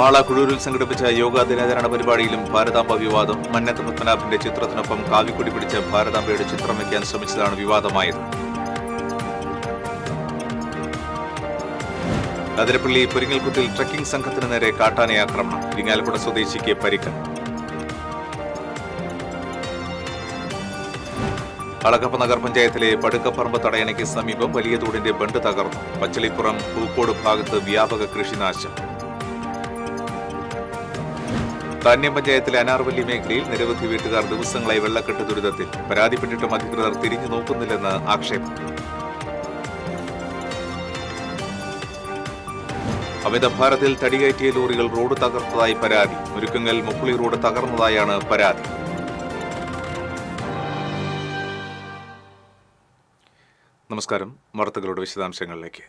മാള കുഴൂരിൽ സംഘടിപ്പിച്ച യോഗാ ദിനാചരണ പരിപാടിയിലും ഭാരതാംബ വിവാദം. മന്നത്ത് പത്മനാഭന്റെ ചിത്രത്തിനൊപ്പം കാവിക്കൊടി പിടിച്ച് ഭാരതാംബയുടെ ചിത്രം വയ്ക്കാൻ ശ്രമിച്ചതാണ് വിവാദമായത്. അതിരപ്പള്ളി പൊരിങ്ങൽകുത്തിൽ ട്രക്കിംഗ് സംഘത്തിന് നേരെ കാട്ടാന ആക്രമണം. ഇരിങ്ങാലക്കുട സ്വദേശിക്ക് പരിക്ക്. അളഗപ്പ നഗർ പഞ്ചായത്തിലെ പടുക്കപ്പറമ്പ് തടയണയ്ക്ക് സമീപം വലിയ തോടിന്റെ ബണ്ട് തകർന്നു. പച്ചളിപ്പുറം പൂക്കോട് ഭാഗത്ത് വ്യാപക കൃഷിനാശം. താന്യം പഞ്ചായത്തിലെ അനാർവല്ലി മേഖലയിൽ നിരവധി വീട്ടുകാർ ദിവസങ്ങളായി വെള്ളക്കെട്ട് ദുരിതത്തിൽ. പരാതിപ്പെട്ടിട്ടും അധികൃതർ തിരിഞ്ഞു നോക്കുന്നില്ലെന്ന് ആക്ഷേപം. അമിതഭാരത്തിൽ തടികയറ്റിയ ലോറികൾ റോഡ് തകർത്തതായി പരാതി. മുരുക്കങ്ങൽ മുക്കുളി റോഡ് തകർന്നതായാണ് പരാതി. നമസ്കാരം. വാർത്തകളുടെ വിശദാംശങ്ങളിലേക്ക്.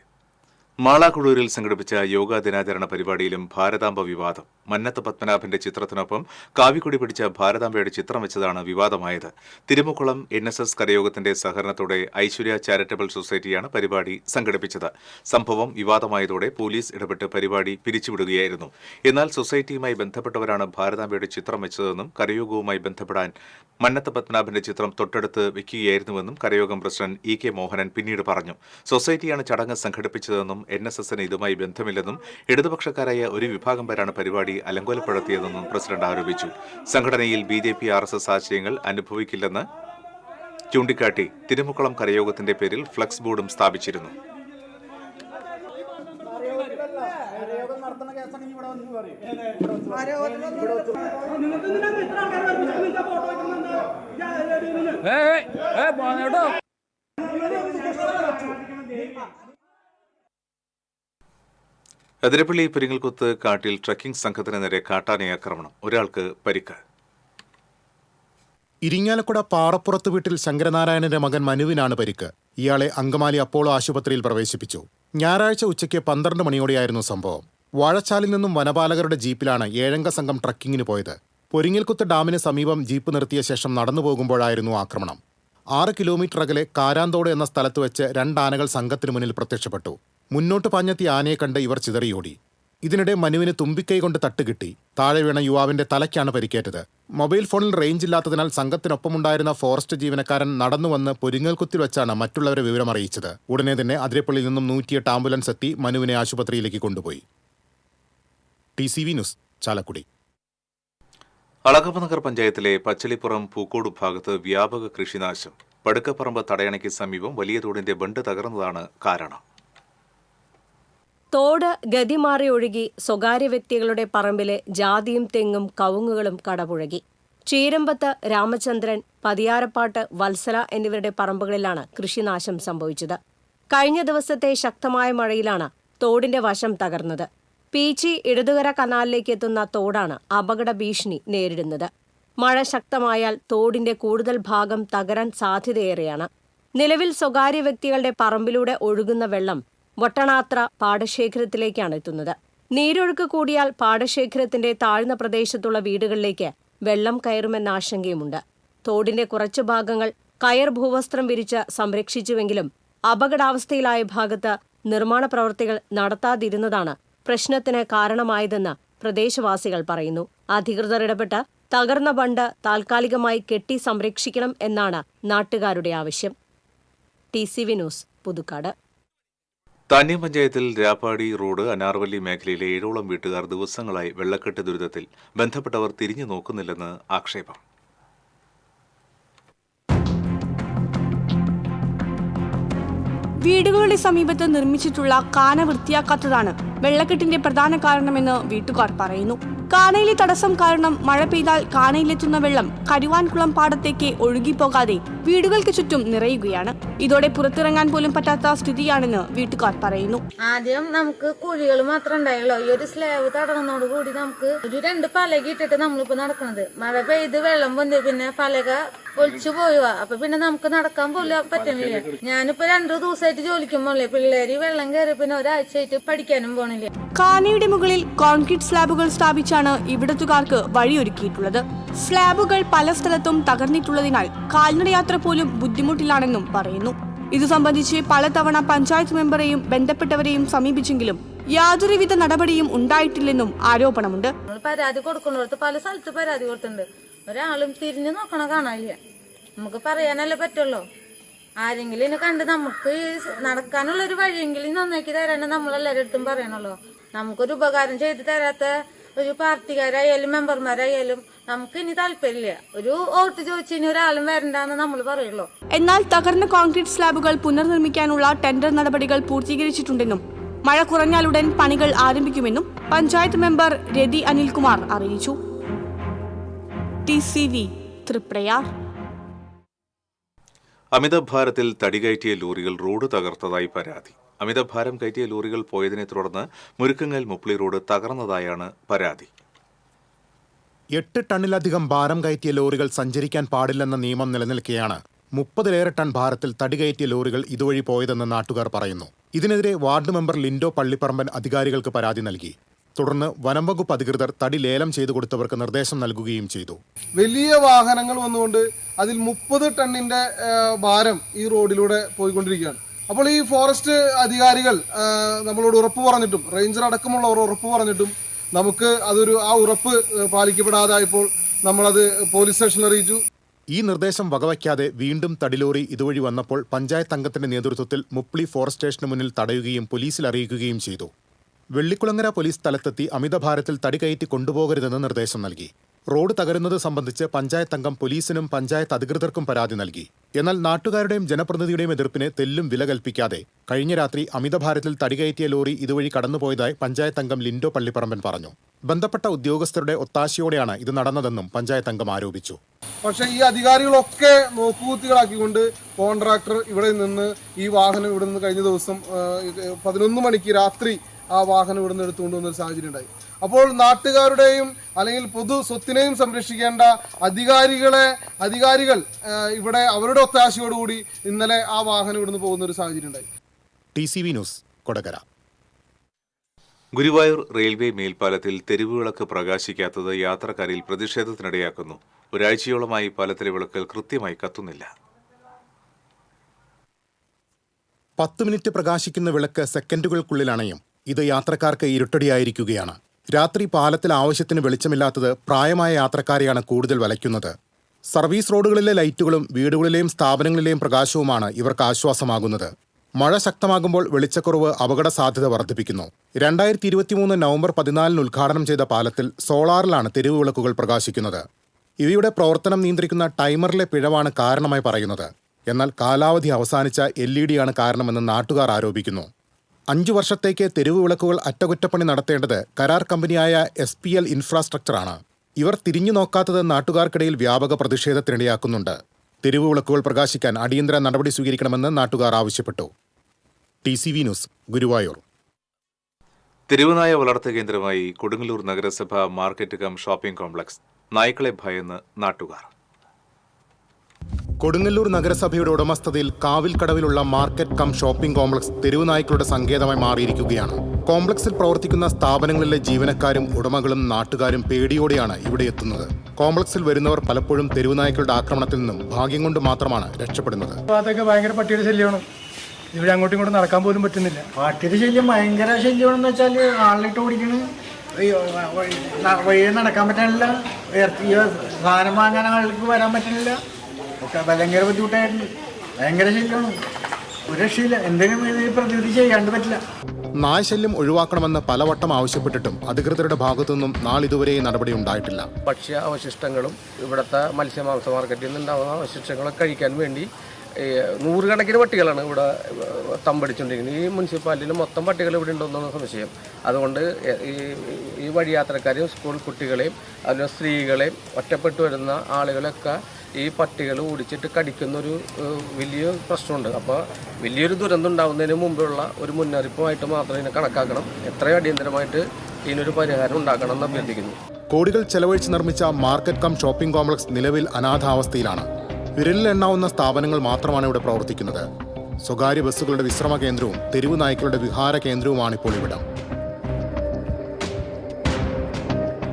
മാള കുഴൂരിൽ സംഘടിപ്പിച്ച യോഗാ ദിനാചരണ പരിപാടിയിലും ഭാരതാംബ വിവാദം. മന്നത്ത് പത്മനാഭന്റെ ചിത്രത്തിനൊപ്പം കാവിക്കൊടി പിടിച്ച ഭാരതാംബയുടെ ചിത്രം വെച്ചതാണ് വിവാദമായത്. തിരുമുക്കുളം NSS കരയോഗത്തിന്റെ സഹകരണത്തോടെ ഐശ്വര്യ ചാരിറ്റബിൾ സൊസൈറ്റിയാണ് പരിപാടി സംഘടിപ്പിച്ചത്. സംഭവം വിവാദമായതോടെ പോലീസ് ഇടപെട്ട് പരിപാടി പിരിച്ചുവിടുകയായിരുന്നു. എന്നാൽ സൊസൈറ്റിയുമായി ബന്ധപ്പെട്ടവരാണ് ഭാരതാംബയുടെ ചിത്രം വെച്ചതെന്നും കരയോഗവുമായി ബന്ധപ്പെടാൻ മന്നത്ത് പത്മനാഭന്റെ ചിത്രം തൊട്ടടുത്ത് വെക്കുകയായിരുന്നുവെന്നും കരയോഗം പ്രസിഡന്റ് EK മോഹനൻ പിന്നീട് പറഞ്ഞു. സൊസൈറ്റിയാണ് ചടങ്ങ് സംഘടിപ്പിച്ചതെന്നും NSSന് ഇതുമായി ബന്ധമില്ലെന്നും ഇടതുപക്ഷക്കാരായ ഒരു വിഭാഗം പേരാണ് പരിപാടി അലങ്കോലപ്പെടുത്തിയതെന്നും പ്രസിഡന്റ് ആരോപിച്ചു. സംഘടനയിൽ BJP RSS ആശയങ്ങൾ അനുഭവിക്കില്ലെന്ന് ചൂണ്ടിക്കാട്ടി തിരുമുക്കുളം കരയോഗത്തിന്റെ പേരിൽ ഫ്ലക്സ് ബോർഡും സ്ഥാപിച്ചിരുന്നു. അതിരപ്പള്ളി പെരിങ്ങൽകുത്ത് കാട്ടിൽ ട്രക്കിംഗ് സംഘത്തിന് നേരെ കാട്ടാന ആക്രമണം. ഒരാൾക്ക് പരിക്ക്. ഇരിങ്ങാലക്കുട പാറപ്പുറത്ത് വീട്ടിൽ ശങ്കരനാരായണന്റെ മകൻ മനുവിനാണ് പരിക്ക്. ഇയാളെ അങ്കമാലി അപ്പോളോ ആശുപത്രിയിൽ പ്രവേശിപ്പിച്ചു. ഞായറാഴ്ച ഉച്ചയ്ക്ക് 12 മണിയോടെയായിരുന്നു സംഭവം. വാഴച്ചാലിൽ നിന്നും വനപാലകരുടെ ജീപ്പിലാണ് 7-അംഗ സംഘം ട്രക്കിങ്ങിന് പോയത്. പൊരിങ്ങൽകുത്ത് ഡാമിന് സമീപം ജീപ്പ് നിർത്തിയ ശേഷം നടന്നു പോകുമ്പോഴായിരുന്നു ആക്രമണം. 6 കിലോമീറ്റർ അകലെ കാരാന്തോട് എന്ന സ്ഥലത്ത് വെച്ച് 2 ആനകൾ സംഘത്തിനു മുന്നിൽ പ്രത്യക്ഷപ്പെട്ടു. മുന്നോട്ട് പാഞ്ഞെത്തിയ ആനയെ കണ്ട് ഇവർ ചിതറിയോടി. ഇതിനിടെ മനുവിന് തുമ്പിക്കൈ കൊണ്ട് തട്ടുകിട്ടി. താഴെ വീണ യുവാവിന്റെ തലയ്ക്കാണ് പരിക്കേറ്റത്. മൊബൈൽ ഫോണിൽ റേഞ്ച് ഇല്ലാത്തതിനാൽ സംഘത്തിനൊപ്പമുണ്ടായിരുന്ന ഫോറസ്റ്റ് ജീവനക്കാരൻ നടന്നുവന്ന് പൊരിങ്ങൽകുത്തിൽ വെച്ചാണ് മറ്റുള്ളവരെ വിവരമറിയിച്ചത്. ഉടനെ തന്നെ അതിരപ്പള്ളിയിൽ നിന്നും 108 ആംബുലൻസ് എത്തി മനുവിനെ ആശുപത്രിയിലേക്ക് കൊണ്ടുപോയി. TCV news, Chalakudy. അളഗപ്പ നഗർ പഞ്ചായത്തിലെ പച്ചളിപ്പുറം പൂക്കോട് ഭാഗത്ത് വ്യാപക കൃഷിനാശം. പടുക്കപ്പറമ്പ് തടയണയ്ക്ക് സമീപം വലിയ തോടിന്റെ ബണ്ട് തകർന്നതാണ് കാരണം. തോട് ഗതിമാറി ഒഴുകി സ്വകാര്യ വ്യക്തികളുടെ പറമ്പിലെ ജാതിയും തെങ്ങും കവുങ്ങുകളും കടപുഴകി. ചീരമ്പത്ത് രാമചന്ദ്രൻ, പതിയാരപ്പാട്ട് വത്സല എന്നിവരുടെ പറമ്പുകളിലാണ് കൃഷിനാശം സംഭവിച്ചത്. കഴിഞ്ഞ ദിവസത്തെ ശക്തമായ മഴയിലാണ് തോടിന്റെ വശം തകർന്നത്. പീച്ചി ഇടതുകര കനാലിലേക്ക് എത്തുന്ന തോടാണ് അപകട ഭീഷണി നേരിടുന്നത്. മഴ ശക്തമായാൽ തോടിന്റെ കൂടുതൽ ഭാഗം തകരാൻ സാധ്യതയേറെയാണ്. നിലവിൽ സ്വകാര്യ വ്യക്തികളുടെ പറമ്പിലൂടെ ഒഴുകുന്ന വെള്ളം വട്ടണാത്ര പാടശേഖരത്തിലേക്കാണ് എത്തുന്നത്. നീരൊഴുക്ക് കൂടിയാൽ പാടശേഖരത്തിന്റെ താഴ്ന്ന പ്രദേശത്തുള്ള വീടുകളിലേക്ക് വെള്ളം കയറുമെന്ന ആശങ്കയുമുണ്ട്. തോടിന്റെ കുറച്ചു ഭാഗങ്ങൾ കയർ ഭൂവസ്ത്രം വിരിച്ച് സംരക്ഷിച്ചുവെങ്കിലും അപകടാവസ്ഥയിലായ ഭാഗത്ത് നിർമ്മാണ പ്രവൃത്തികൾ നടത്താതിരുന്നതാണ് പ്രശ്നത്തിന് കാരണമായതെന്ന് പ്രദേശവാസികൾ പറയുന്നു. അധികൃതർ ഇടപെട്ട് തകർന്ന ബണ്ട് താൽക്കാലികമായി കെട്ടി സംരക്ഷിക്കണം എന്നാണ് നാട്ടുകാരുടെ ആവശ്യം. TCV news, Puthukkad. താന്യം പഞ്ചായത്തിൽ രാപ്പാടി റോഡ് അനാർവല്ലി മേഖലയിലെ 7ഓളം വീട്ടുകാർ ദിവസങ്ങളായി വെള്ളക്കെട്ട് ദുരിതത്തിൽ. ബന്ധപ്പെട്ടവർ തിരിഞ്ഞു നോക്കുന്നില്ലെന്ന് ആക്ഷേപം. വീടുകളുടെ സമീപത്ത് നിർമ്മിച്ചിട്ടുള്ള കാന വൃത്തിയാക്കാത്തതാണ് വെള്ളക്കെട്ടിന്റെ പ്രധാന കാരണമെന്ന് വീട്ടുകാർ പറയുന്നു. കാനയിലെ തടസ്സം കാരണം മഴ പെയ്താൽ കാനയിലെത്തുന്ന വെള്ളം കരുവാൻകുളം പാടത്തേക്ക് ഒഴുകിപ്പോകാതെ വീടുകൾക്ക് ചുറ്റും നിറയുകയാണ്. ഇതോടെ പുറത്തിറങ്ങാൻ പോലും പറ്റാത്ത സ്ഥിതിയാണെന്ന് വീട്ടുകാർ പറയുന്നു. ആദ്യം നമുക്ക് കുഴികൾ മാത്രം ഉണ്ടായുള്ളൂ. ഈ ഒരു സ്ലാബ് തടങ്ങുന്നതോട് കൂടി നമുക്ക് ഒരു 2 പലക ഇട്ടിട്ട് നമ്മളിപ്പോ നടക്കുന്നത്. മഴ പെയ്ത് വെള്ളം പൊന്തി പിന്നെ പലക ഒലിച്ചു പോയുക. അപ്പൊ പിന്നെ നമുക്ക് നടക്കാൻ പോലും പറ്റുന്നില്ല. ഞാനിപ്പോ 2 ദിവസമായിട്ട് ജോലിക്കും പോണില്ലേ. പിള്ളേര് വെള്ളം കയറി പിന്നെ ഒരാഴ്ചയായിട്ട് പഠിക്കാനും പോണില്ല. കാനയുടെ മുകളിൽ കോൺക്രീറ്റ് സ്ലാബുകൾ സ്ഥാപിച്ചാണ് ഇവിടത്തുകാർക്ക് വഴിയൊരുക്കിയിട്ടുള്ളത്. സ്ലാബുകൾ പല സ്ഥലത്തും തകർന്നിട്ടുള്ളതിനാൽ കാൽനടയാത്ര പോലും ബുദ്ധിമുട്ടിലാണെന്നും പറയുന്നു. ഇതു സംബന്ധിച്ച് പലതവണ പഞ്ചായത്ത് മെമ്പറെയും ബന്ധപ്പെട്ടവരെയും സമീപിച്ചെങ്കിലും യാതൊരുവിധ നടപടിയും ഉണ്ടായിട്ടില്ലെന്നും ആരോപണമുണ്ട്. നമ്മൾ പരാതി കൊടുക്കുന്നിടത്ത് പല സ്ഥലത്ത് പരാതി കൊടുത്തിട്ടുണ്ട്. ഒരാളും തിരിഞ്ഞു നോക്കണ കാണാനില്ല. നമുക്ക് പറയാനല്ലേ പറ്റുള്ളൂ. ആരെങ്കിലും ഇതിനെ കണ്ട് നമുക്ക് നടക്കാനുള്ള ഒരു വഴിയെങ്കിലും നന്നാക്കി തരാൻ നമ്മളെല്ലാവരുടെ അടുത്തും പറയണല്ലോ. നമുക്കൊരു ഉപകാരം ചെയ്തു തരാത്ത ഒരു പാർട്ടിക്കാരായാലും മെമ്പർമാരായാലും നമുക്ക് ഇനി താല്പര്യമില്ല. ഒരു വോട്ട് ചോദിച്ചു ഇനി ഒരാളും വരണ്ടെന്ന് നമ്മൾ പറയുള്ളൂ. എന്നാൽ തകർന്ന കോൺക്രീറ്റ് സ്ലാബുകൾ പുനർനിർമ്മിക്കാനുള്ള ടെൻഡർ നടപടികൾ പൂർത്തീകരിച്ചിട്ടുണ്ടെന്നും മഴ കുറഞ്ഞാലുടൻ പണികൾ ആരംഭിക്കുമെന്നും പഞ്ചായത്ത് മെമ്പർ രതി അനിൽകുമാർ അറിയിച്ചു. TCV തൃപ്രയാർ. അമിതഭാരത്തിൽ തടികയറ്റിയ ലോറികൾ റോഡ് തകർത്തതായി പരാതി. അമിതഭാരം കയറ്റിയ ലോറികൾ പോയതിനെ തുടർന്ന് മുരുക്കങ്ങൽ മുപ്ലി റോഡ് തകർന്നതായാണ് പരാതി. 8 ടണ്ണിലധികം ഭാരം കയറ്റിയ ലോറികൾ സഞ്ചരിക്കാൻ പാടില്ലെന്ന നിയമം നിലനിൽക്കെയാണ് 30-ലേറെ ടൺ ഭാരത്തിൽ തടികയറ്റിയ ലോറികൾ ഇതുവഴി പോയതെന്ന് നാട്ടുകാർ പറയുന്നു. ഇതിനെതിരെ വാർഡ് മെമ്പർ ലിൻഡോ പള്ളിപ്പറമ്പൻ അധികാരികൾക്ക് പരാതി നൽകി. തുടർന്ന് വനം വകുപ്പ് അധികൃതർ തടി ലേലം ചെയ്തു കൊടുത്തവർക്ക് നിർദ്ദേശം നൽകുകയും ചെയ്തു. വലിയ വാഹനങ്ങൾ വന്നുകൊണ്ട് അതിൽ 30 ടണ്ണിന്റെ ഭാരം ഈ റോഡിലൂടെ പോയിക്കൊണ്ടിരിക്കുകയാണ്. അപ്പോൾ ഈ ഫോറസ്റ്റ് അധികാരികൾ നമ്മളോട് ഉറപ്പ് പറഞ്ഞിട്ടും റേഞ്ചർ അടക്കമുള്ളവർ ഉറപ്പ് പറഞ്ഞിട്ടും നമുക്ക് ആ ഉറപ്പ് പാലിക്കപ്പെടാതായപ്പോൾ നമ്മളത് പോലീസ് സ്റ്റേഷനിൽ അറിയിച്ചു. ഈ നിർദ്ദേശം വകവയ്ക്കാതെ വീണ്ടും തടിലോറി ഇതുവഴി വന്നപ്പോൾ പഞ്ചായത്ത് അംഗത്തിന്റെ നേതൃത്വത്തിൽ മുപ്ലി ഫോറസ്റ്റ് സ്റ്റേഷന് മുന്നിൽ തടയുകയും പോലീസിൽ അറിയിക്കുകയും ചെയ്തു. വെള്ളിക്കുളങ്ങര പോലീസ് സ്ഥലത്തെത്തി അമിതഭാരത്തിൽ തടി കയറ്റി കൊണ്ടുപോകരുതെന്ന് നിർദ്ദേശം നൽകി. റോഡ് തകരുന്നത് സംബന്ധിച്ച് പഞ്ചായത്ത് അംഗം പോലീസിനും പഞ്ചായത്ത് അധികൃതർക്കും പരാതി നൽകി. എന്നാൽ നാട്ടുകാരുടെയും ജനപ്രതിനിധിയുടെയും എതിർപ്പിന് തെല്ലും വില കൽപ്പിക്കാതെ കഴിഞ്ഞ രാത്രി അമിതഭാരത്തിൽ തടികയറ്റിയ ലോറി ഇതുവഴി കടന്നുപോയതായി പഞ്ചായത്ത് അംഗം ലിൻഡോ പള്ളിപ്പറമ്പൻ പറഞ്ഞു. ബന്ധപ്പെട്ട ഉദ്യോഗസ്ഥരുടെ ഒത്താശയോടെയാണ് ഇത് നടന്നതെന്നും പഞ്ചായത്ത് അംഗം ആരോപിച്ചു. പക്ഷേ ഈ അധികാരികളൊക്കെ നോക്കുകുത്തികളാക്കിക്കൊണ്ട് കോൺട്രാക്ടർ ഇവിടെ നിന്ന് ഈ വാഹനം ഇവിടെ നിന്ന് കഴിഞ്ഞ ദിവസം 11 മണിക്ക് രാത്രി ആ വാഹനം ഇവിടെ നിന്ന് എടുത്തുകൊണ്ട് വന്നൊരു സാഹചര്യം ഉണ്ടായി. അപ്പോൾ നാട്ടുകാരുടെയും അല്ലെങ്കിൽ പൊതു സ്വത്തിനെയും സംരക്ഷിക്കേണ്ട അധികാരികൾ ഇവിടെ അവരുടെ ഒത്താശയോടുകൂടി ഇന്നലെ ആ വാഹനം ഇവിടുന്ന് പോകുന്ന ഒരു സാഹചര്യം ഉണ്ടായി. TCV news Kodakara. Guruvayur railway മേൽപ്പാലത്തിൽ തെരുവുവിളക്ക് പ്രകാശിക്കാത്തത് യാത്രക്കാരിൽ പ്രതിഷേധത്തിനിടയാക്കുന്നു. ഒരാഴ്ചയോളമായി പാലത്തിലെ വിളക്കുകൾ കൃത്യമായി കത്തുന്നില്ല. 10 മിനിറ്റ് പ്രകാശിക്കുന്ന വിളക്ക് സെക്കൻഡുകൾക്കുള്ളിൽ അണയും. ഇത് യാത്രക്കാർക്ക് ഇരുട്ടടിയായിരിക്കുകയാണ്. രാത്രി പാലത്തിൽ ആവശ്യത്തിന് വെളിച്ചമില്ലാത്തത് പ്രായമായ യാത്രക്കാരെയാണ് കൂടുതൽ വലയ്ക്കുന്നത്. സർവീസ് റോഡുകളിലെ ലൈറ്റുകളും വീടുകളിലെയും സ്ഥാപനങ്ങളിലെയും പ്രകാശവുമാണ് ഇവർക്ക് ആശ്വാസമാകുന്നത്. മഴ ശക്തമാകുമ്പോൾ വെളിച്ചക്കുറവ് അപകട സാധ്യത വർദ്ധിപ്പിക്കുന്നു. 2023 നവംബർ 14 ഉദ്ഘാടനം ചെയ്ത പാലത്തിൽ സോളാറിലാണ് തെരുവ് വിളക്കുകൾ പ്രകാശിക്കുന്നത്. ഇവയുടെ പ്രവർത്തനം നിയന്ത്രിക്കുന്ന ടൈമറിലെ പിഴവാണ് കാരണമായി പറയുന്നത്. എന്നാൽ കാലാവധി അവസാനിച്ച LED ആണ് കാരണമെന്ന് നാട്ടുകാർ ആരോപിക്കുന്നു. 5 വർഷത്തേക്ക് തെരുവ് വിളക്കുകൾ അറ്റകുറ്റപ്പണി നടത്തേണ്ടത് കരാർ കമ്പനിയായ SPL ഇൻഫ്രാസ്ട്രക്ചറാണ്. ഇവർ തിരിഞ്ഞു നോക്കാത്തത് നാട്ടുകാർക്കിടയിൽ വ്യാപക പ്രതിഷേധത്തിനിടയാക്കുന്നുണ്ട്. തെരുവ് വിളക്കുകൾ പ്രകാശിക്കാൻ അടിയന്തര നടപടി സ്വീകരിക്കണമെന്ന് നാട്ടുകാർ ആവശ്യപ്പെട്ടു. TCV news Guruvayur. തെരുവുനായ വളർത്ത കേന്ദ്രമായി കൊടുങ്ങല്ലൂർ നഗരസഭ മാർക്കറ്റ് കം ഷോപ്പിംഗ് കോംപ്ലക്സ്. നായ്ക്കളെ ഭയന്ന് നാട്ടുകാർ. കൊടുങ്ങല്ലൂർ നഗരസഭയുടെ ഉടമസ്ഥതയിൽ കാവിൽക്കടവിലുള്ള മാർക്കറ്റ് കം ഷോപ്പിംഗ് കോംപ്ലക്സ് തെരുവുനായ്ക്കളുടെ സങ്കേതമായി മാറിയിരിക്കുകയാണ്. കോംപ്ലക്സിൽ പ്രവർത്തിക്കുന്ന സ്ഥാപനങ്ങളിലെ ജീവനക്കാരും ഉടമകളും നാട്ടുകാരും പേടിയോടെയാണ് ഇവിടെ എത്തുന്നത്. കോംപ്ലക്സിൽ വരുന്നവർ പലപ്പോഴും തെരുവുനായ്ക്കളുടെ ആക്രമണത്തിൽ നിന്നും ഭാഗ്യം കൊണ്ട് മാത്രമാണ് രക്ഷപ്പെടുന്നത്. ഭാഗത്തൊക്കെ ഭയങ്കര പട്ടിയുടെ ശല്യമാണ്. ഇവിടെ അങ്ങോട്ടും ഇങ്ങോട്ടും നടക്കാൻ പോലും പറ്റുന്നില്ല. പട്ടിയുടെ ശല്യം ഭയങ്കര ശല്യമാണെന്ന് വെച്ചാൽ ആളിട്ട് ഓടിക്കണ്, വഴി നടക്കാൻ പറ്റാനില്ല, സാധനം വാങ്ങാൻ ആൾക്ക് വരാൻ പറ്റുന്നില്ല. ഒക്കെ ഭയങ്കര ബുദ്ധിമുട്ടായിട്ടുണ്ട്. ഭയങ്കര ശല്യമാണ്. ഒരു രക്ഷയില്ല. എന്തെങ്കിലും ഇത് പ്രതിവിധി ചെയ്യാണ്ട് പറ്റില്ല. നായശല്യം ഒഴിവാക്കണമെന്ന് പലവട്ടം ആവശ്യപ്പെട്ടിട്ടും അധികൃതരുടെ ഭാഗത്തുനിന്നും നാളിതുവരെ നടപടി ഉണ്ടായിട്ടില്ല. ഭക്ഷ്യ അവശിഷ്ടങ്ങളും ഇവിടുത്തെ മത്സ്യമാംസ മാർക്കറ്റിൽ നിന്നുണ്ടാകുന്ന അവശിഷ്ടങ്ങളൊക്കെ കഴിക്കാൻ വേണ്ടി നൂറുകണക്കിന് പട്ടികളാണ് ഇവിടെ തമ്പടിച്ചുകൊണ്ടിരിക്കുന്നത്. ഈ മുനിസിപ്പാലിറ്റിയിൽ മൊത്തം പട്ടികൾ ഇവിടെ ഉണ്ടോയെന്നാണ് സംശയം. അതുകൊണ്ട് ഈ വഴിയാത്രക്കാരെയും സ്കൂൾ കുട്ടികളെയും അതുപോലെ സ്ത്രീകളെയും ഒറ്റപ്പെട്ടു വരുന്ന ആളുകളൊക്കെ ഈ പട്ടികൾ ഓടിച്ചിട്ട് കടിക്കുന്നൊരു വലിയ പ്രശ്നമുണ്ട്. അപ്പോൾ വലിയൊരു ദുരന്തം ഉണ്ടാകുന്നതിന് മുമ്പുള്ള ഒരു മുന്നറിയിപ്പുമായിട്ട് മാത്രം ഇതിനെ കണക്കാക്കണം. എത്രയും അടിയന്തരമായിട്ട് ഇതിനൊരു പരിഹാരം ഉണ്ടാക്കണം എന്ന് അഭ്യർത്ഥിക്കുന്നു. കോടികൾ ചെലവഴിച്ച് നിർമ്മിച്ച മാർക്കറ്റ് കം ഷോപ്പിംഗ് കോംപ്ലക്സ് നിലവിൽ അനാഥാവസ്ഥയിലാണ്. വിരലിലെണ്ണാവുന്ന സ്ഥാപനങ്ങൾ മാത്രമാണ് ഇവിടെ പ്രവർത്തിക്കുന്നത്. സ്വകാര്യ ബസ്സുകളുടെ വിശ്രമ കേന്ദ്രവും തെരുവ് നായ്ക്കളുടെ വിഹാര കേന്ദ്രവുമാണിപ്പോൾ ഇവിടം.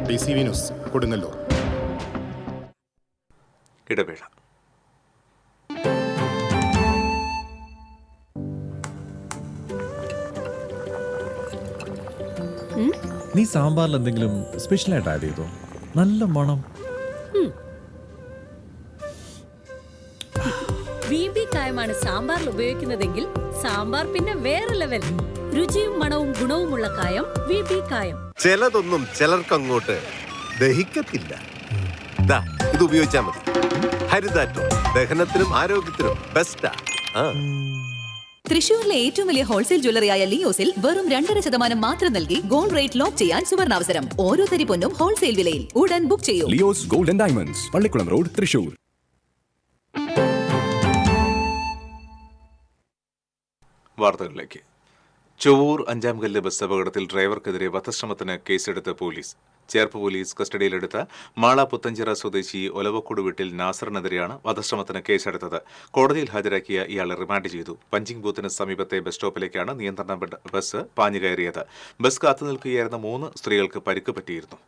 TCV news Kodungallur. ഇടവേള. നീ സാമ്പാറിൽ എന്തെങ്കിലും സ്പെഷ്യൽ ആയിട്ട് ആഡ് ചെയ്തോ? നല്ല മണം. VB കായമാണ് സാമ്പാറിൽ ഉപയോഗിക്കുന്നതെങ്കിൽ സാമ്പാർ പിന്നെ വേറെ ലെവൽ. രുചിയും മണവും ഗുണവുമുള്ള കായം VB കായം. ചിലതൊന്നും ചിലർക്കങ്ങോട്ട് ദഹിക്കത്തില്ല. ഇത് ഉപയോഗിച്ചാൽ മതി. ഹരിതാറ്റോ ദഹനത്തിനും ആരോഗ്യത്തിനും ബെസ്റ്റാ. തൃശൂരിലെ ഏറ്റവും വലിയ ഹോൾസെയിൽ ജ്വല്ലറിയായ ലിയോസിൽ വെറും 2.5% മാത്രം നൽകി ഗോൾഡ് റേറ്റ് ലോക്ക് ചെയ്യാൻ സുവർണാവസരം. ഓരോ തരി പൊന്നും ഹോൾസെയിൽ വിലയിൽ. ഉടൻ ബുക്ക് ചെയ്യൂ. Leo's gold and diamonds, Pallikkulam road, Thrissur. വാർത്തകളിലേക്ക്. ചൊവ്വൂർ അഞ്ചാംകല്ല് ബസ് അപകടത്തിൽ ഡ്രൈവർക്കെതിരെ വധശ്രമത്തിന് കേസെടുത്ത പോലീസ്. ചേർപ്പ് പോലീസ് കസ്റ്റഡിയിലെടുത്ത മാള പുത്തഞ്ചിറ സ്വദേശി ഒലവക്കോട് വീട്ടിൽ നാസറിനെതിരെയാണ് വധശ്രമത്തിന് കേസെടുത്തത്. കോടതിയിൽ ഹാജരാക്കിയ ഇയാളെ റിമാൻഡ് ചെയ്തു. പഞ്ചിങ് ബൂത്തിന് സമീപത്തെ ബസ് സ്റ്റോപ്പിലേക്കാണ് നിയന്ത്രണ ബസ് പാഞ്ഞുകയറിയത്. ബസ് കാത്തുനിൽക്കുകയായിരുന്ന 3 സ്ത്രീകൾക്ക് പരിക്ക് പറ്റിയിരുന്നു.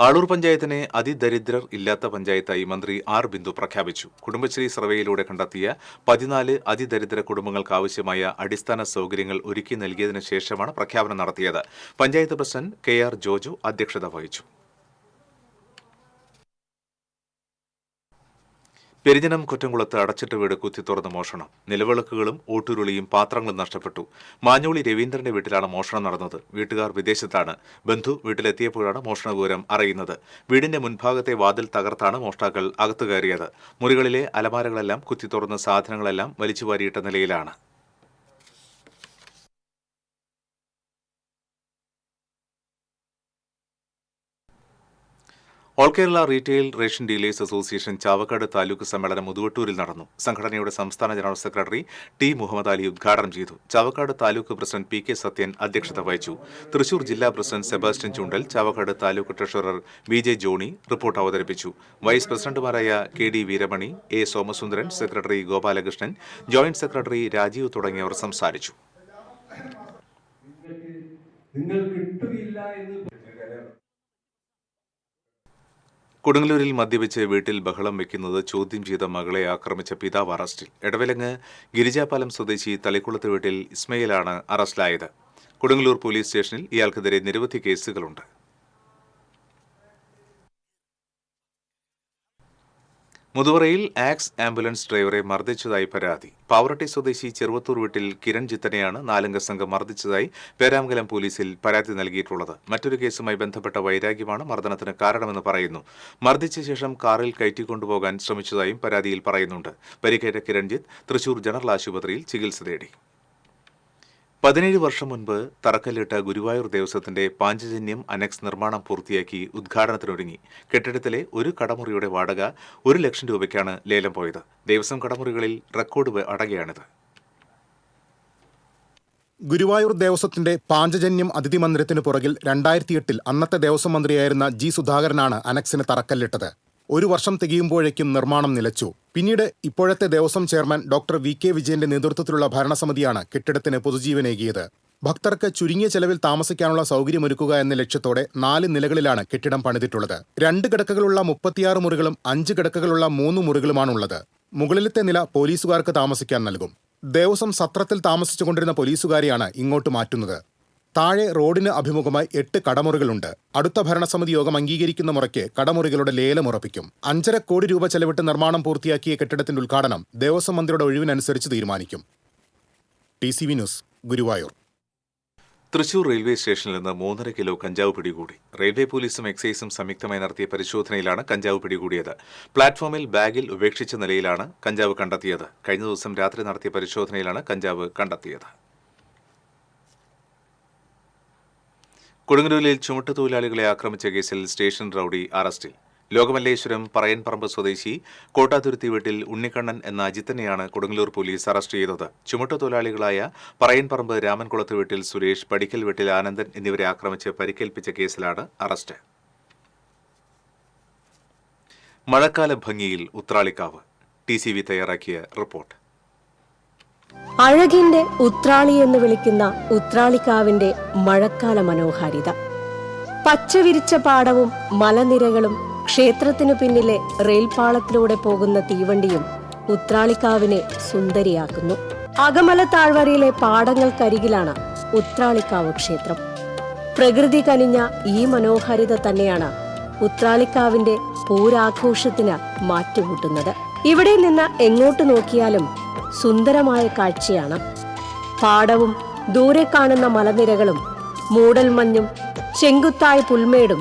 ആളൂർ പഞ്ചായത്തിനെ അതിദരിദ്രർ ഇല്ലാത്ത പഞ്ചായത്തായി മന്ത്രി ആർ ബിന്ദു പ്രഖ്യാപിച്ചു. കുടുംബശ്രീ സർവേയിലൂടെ കണ്ടെത്തിയ 14 അതിദരിദ്ര കുടുംബങ്ങൾക്ക് ആവശ്യമായ അടിസ്ഥാന സൗകര്യങ്ങൾ ഒരുക്കി നൽകിയതിനു ശേഷമാണ് പ്രഖ്യാപനം നടത്തിയത്. പഞ്ചായത്ത് പ്രസിഡന്റ് KR ജോജു അധ്യക്ഷത വഹിച്ചു. പെരിഞ്ഞനം കൊറ്റംകുളത്ത് അടച്ചിട്ട വീട് കുത്തിത്തുറന്ന് മോഷണം. നിലവിളക്കുകളും ഓട്ടുരുളിയും പാത്രങ്ങളും നഷ്ടപ്പെട്ടു. മാഞ്ഞോളി രവീന്ദ്രന്റെ വീട്ടിലാണ് മോഷണം നടന്നത്. വീട്ടുകാർ വിദേശത്താണ്. ബന്ധു വീട്ടിലെത്തിയപ്പോഴാണ് മോഷണ വിവരം അറിയുന്നത്. വീടിന്റെ മുൻഭാഗത്തെ വാതിൽ തകർത്താണ് മോഷ്ടാക്കൾ അകത്തു കയറിയത്. മുറികളിലെ അലമാരകളെല്ലാം കുത്തിത്തുറന്ന് സാധനങ്ങളെല്ലാം വലിച്ചുവാരിയിട്ട നിലയിലാണ്. All Kerala retail ration dealers association Chavakkad taluk സമ്മേളനം മുതുവട്ടൂരിൽ നടന്നു. സംഘടനയുടെ സംസ്ഥാന general secretary T. Muhammad Ali ഉദ്ഘാടനം ചെയ്തു. ചാവക്കാട് താലൂക്ക് പ്രസിഡന്റ് PK സത്യൻ അധ്യക്ഷത വഹിച്ചു. തൃശൂർ ജില്ലാ president Sebastian Choondal, Chavakkad taluk treasurer VJ Johny report അവതരിപ്പിച്ചു. വൈസ് പ്രസിഡന്റുമാരായ KD Veeramani, A. Somasundaran, secretary Gopalakrishnan, joint secretary Rajeev തുടങ്ങിയവർ സംസാരിച്ചു. കൊടുങ്ങല്ലൂരിൽ മദ്യപിച്ച് വീട്ടിൽ ബഹളം വെക്കുന്നത് ചോദ്യം ചെയ്ത മകളെ ആക്രമിച്ച പിതാവ് അറസ്റ്റിൽ. എടവിലങ്ങ് ഗിരിജാപാലം സ്വദേശി തളിക്കുളത്ത് വീട്ടിൽ ഇസ്മയിലാണ് അറസ്റ്റിലായത്. കൊടുങ്ങല്ലൂർ പോലീസ് സ്റ്റേഷനിൽ ഇയാൾക്കെതിരെ നിരവധി കേസുകളുണ്ട്. മുതുവറയിൽ ആക്സ് ആംബുലൻസ് ഡ്രൈവറെ മർദ്ദിച്ചതായി പരാതി. പാവറട്ടി സ്വദേശി ചെറുവത്തൂർ വീട്ടിൽ കിരൺ ജിത്തനെയാണ് 4-അംഗ സംഘം മർദ്ദിച്ചതായി പേരാമംഗലം പോലീസിൽ പരാതി നൽകിയിട്ടുള്ളത്. മറ്റൊരു കേസുമായി ബന്ധപ്പെട്ട വൈരാഗ്യമാണ് മർദ്ദനത്തിന് കാരണമെന്ന് പറയുന്നു. മർദ്ദിച്ച ശേഷം കാറിൽ കയറ്റിക്കൊണ്ടുപോകാൻ ശ്രമിച്ചതായും പരാതിയിൽ പറയുന്നുണ്ട്. പരിക്കേറ്റ കിരൺജിത്ത് തൃശൂർ ജനറൽ ആശുപത്രിയിൽ ചികിത്സ തേടി. 17 വർഷം മുൻപ് തറക്കല്ലിട്ട ഗുരുവായൂർ ദേവസ്വത്തിന്റെ പാഞ്ചജന്യം അനക്സ് നിർമ്മാണം പൂർത്തിയാക്കി ഉദ്ഘാടനത്തിനൊരുങ്ങി. കെട്ടിടത്തിലെ ഒരു കടമുറിയുടെ വാടക 1 ലക്ഷം രൂപയ്ക്കാണ് ലേലം പോയത്. ദേവസ്വം കടമുറികളിൽ റെക്കോർഡ് വാടകയാണിത്. ഗുരുവായൂർ ദേവസ്വത്തിന്റെ പാഞ്ചജന്യം അതിഥി മന്ദിരത്തിന് പുറകിൽ 2008-ൽ അന്നത്തെ ദേവസ്വം മന്ത്രിയായിരുന്ന G. സുധാകരനാണ് അനക്സിന് തറക്കല്ലിട്ടത്. 1 വർഷം തികയുമ്പോഴേക്കും നിർമ്മാണം നിലച്ചു. പിന്നീട് ഇപ്പോഴത്തെ ദേവസ്വം ചെയർമാൻ ഡോക്ടർ VK വിജയന്റെ നേതൃത്വത്തിലുള്ള ഭരണസമിതിയാണ് കെട്ടിടത്തിന് പൊതുജീവനേകിയത്. ഭക്തർക്ക് ചുരുങ്ങിയ ചെലവിൽ താമസിക്കാനുള്ള സൗകര്യമൊരുക്കുക എന്ന ലക്ഷ്യത്തോടെ 4 നിലകളിലാണ് കെട്ടിടം പണിതിട്ടുള്ളത്. 2 കിടക്കകളുള്ള 36 മുറികളും 5 കിടക്കകളുള്ള 3 മുറികളുമാണുള്ളത്. മുകളിലത്തെ നില പോലീസുകാർക്ക് താമസിക്കാൻ നൽകും. ദേവസ്വം സത്രത്തിൽ താമസിച്ചുകൊണ്ടിരുന്ന പോലീസുകാരെയാണ് ഇങ്ങോട്ട് മാറ്റുന്നത്. താഴെ റോഡിന് അഭിമുഖമായി 8 കടമുറികളുണ്ട്. അടുത്ത ഭരണസമിതി യോഗം അംഗീകരിക്കുന്ന മുറയ്ക്ക് കടമുറികളുടെ ലേലം ഉറപ്പിക്കും. 5.5 കോടി രൂപ ചെലവിട്ട് നിർമ്മാണം പൂർത്തിയാക്കിയ കെട്ടിടത്തിന്റെ ഉദ്ഘാടനം ദേവസ്വം മന്ത്രിയുടെ ഒഴിവിനനുസരിച്ച് തീരുമാനിക്കും. TCV news, Guruvayur. Thrissur railway സ്റ്റേഷനിൽ നിന്ന് 3.5 കിലോ കഞ്ചാവ് പിടികൂടി. റെയിൽവേ പോലീസും എക്സൈസും സംയുക്തമായി നടത്തിയ പരിശോധനയിലാണ് കഞ്ചാവ് പിടികൂടിയത്. പ്ലാറ്റ്ഫോമിൽ ബാഗിൽ ഉപേക്ഷിച്ച നിലയിലാണ് കഞ്ചാവ് കണ്ടെത്തിയത്. കഴിഞ്ഞ ദിവസം രാത്രി നടത്തിയ പരിശോധനയിലാണ് കഞ്ചാവ് കണ്ടെത്തിയത്. കൊടുങ്ങല്ലൂരിൽ ചുമട്ടുതൊഴിലാളികളെ ആക്രമിച്ച കേസിൽ സ്റ്റേഷൻ റൌഡി അറസ്റ്റിൽ. ലോകമല്ലേശ്വരം പറയൻപറമ്പ് സ്വദേശി കോട്ടാതുരുത്തി വീട്ടിൽ ഉണ്ണിക്കണ്ണൻ എന്ന അജിത്തിനെയാണ് കൊടുങ്ങല്ലൂർ പോലീസ് അറസ്റ്റ് ചെയ്തത്. ചുമട്ടുതൊഴിലാളികളായ പറയൻപറമ്പ് രാമൻകുളത്ത് വീട്ടിൽ സുരേഷ്, പടിക്കൽ വീട്ടിൽ ആനന്ദൻ എന്നിവരെ ആക്രമിച്ച് പരിക്കേൽപ്പിച്ച കേസിലാണ് അറസ്റ്റ്. മഴക്കാല ഭംഗിയിൽ ഉത്രാളിക്കാവ്. TCV തയ്യാറാക്കിയ റിപ്പോർട്ട്. അഴകിന്റെ ഉത്രാളി എന്ന് വിളിക്കുന്ന ഉത്രാളിക്കാവിന്റെ മഴക്കാല മനോഹാരിത. പച്ചവിരിച്ച പാടവും മലനിരകളും ക്ഷേത്രത്തിനു പിന്നിലെ റെയിൽപാളത്തിലൂടെ പോകുന്ന തീവണ്ടിയും ഉത്രാളിക്കാവിനെ സുന്ദരിയാക്കുന്നു. അകമല താഴ്വരയിലെ പാടങ്ങൾക്കരികിലാണ് ഉത്രാളിക്കാവ് ക്ഷേത്രം. പ്രകൃതി കനിഞ്ഞ ഈ മനോഹാരിത തന്നെയാണ് ഉത്രാളിക്കാവിന്റെ പൂരാഘോഷത്തിന് മാറ്റുകൂട്ടുന്നത്. ഇവിടെ നിന്ന് എങ്ങോട്ട് നോക്കിയാലും സുന്ദരമായ കാഴ്ചയാണ്. പാടവും ദൂരെ കാണുന്ന മലനിരകളും മൂടൽമഞ്ഞും ചെങ്കുത്തായ പുൽമേടും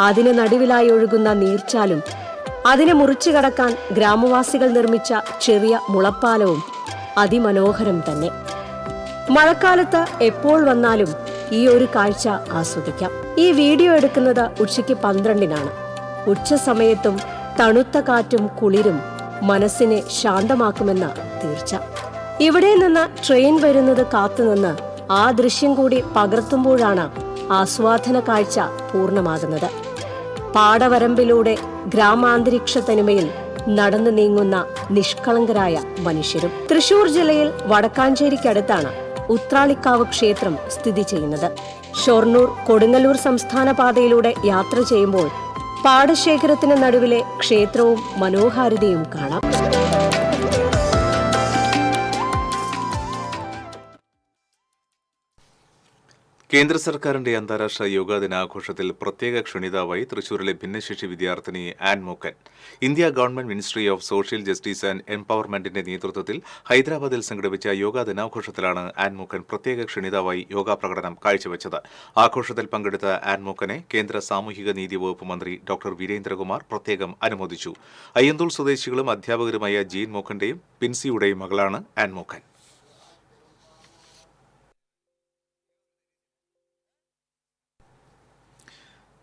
അതിന് നടുവിലായി ഒഴുകുന്ന നീർച്ചാലും അതിനെ മുറിച്ചു കടക്കാൻ ഗ്രാമവാസികൾ നിർമ്മിച്ച ചെറിയ മുളപ്പാലവും അതിമനോഹരം തന്നെ. മഴക്കാലത്ത് എപ്പോൾ വന്നാലും ഈ ഒരു കാഴ്ച ആസ്വദിക്കാം. ഈ വീഡിയോ എടുക്കുന്നത് ഉച്ചയ്ക്ക് 12-നാണ്. ഉച്ച സമയത്തും തണുത്ത കാറ്റും കുളിരും മനസ്സിനെ ശാന്തമാക്കുമെന്ന് തീർച്ച. ഇവിടെ നിന്ന് ട്രെയിൻ വരുന്നത് കാത്തുനിന്ന് ആ ദൃശ്യം കൂടി പകർത്തുമ്പോഴാണ് ആസ്വാദന കാഴ്ച പൂർണ്ണമാകുന്നത്. പാടവരമ്പിലൂടെ ഗ്രാമാന്തരീക്ഷ തനിമയിൽ നടന്നു നീങ്ങുന്ന നിഷ്കളങ്കരായ മനുഷ്യരും. തൃശൂർ ജില്ലയിൽ വടക്കാഞ്ചേരിക്കടുത്താണ് ഉത്രാളിക്കാവ് ക്ഷേത്രം സ്ഥിതി ചെയ്യുന്നത്. ഷൊർണൂർ കൊടുങ്ങല്ലൂർ സംസ്ഥാന പാതയിലൂടെ യാത്ര ചെയ്യുമ്പോൾ പാടശേഖരത്തിന് നടുവിലെ ക്ഷേത്രവും മനോഹാരിതയും കാണാം. കേന്ദ്ര സർക്കാരിന്റെ അന്താരാഷ്ട്ര യോഗാ ദിനാഘോഷത്തിൽ പ്രത്യേക ക്ഷണിതാവായി തൃശൂരിലെ ഭിന്നശേഷി വിദ്യാർത്ഥിനി Ann Mookkan. India government ministry of social justice and എംപവർമെന്റിന്റെ നേതൃത്വത്തിൽ ഹൈദരാബാദിൽ സംഘടിപ്പിച്ച യോഗാ ദിനാഘോഷത്തിലാണ് ആൻ മൂക്കൻ പ്രത്യേക ക്ഷണിതാവായി യോഗാ പ്രകടനം കാഴ്ചവെച്ചത്. ആഘോഷത്തിൽ പങ്കെടുത്ത ആൻ മൂക്കനെ കേന്ദ്ര സാമൂഹിക നീതി വകുപ്പ് മന്ത്രി ഡോക്ടർ വീരേന്ദ്രകുമാർ പ്രത്യേകം അനുമോദിച്ചു. അയ്യന്തോൾ സ്വദേശികളും അധ്യാപകരുമായ ജീൻ മൂക്കന്റെയും പിൻസിയുടെയും മകളാണ് ആൻ മൂക്കൻ.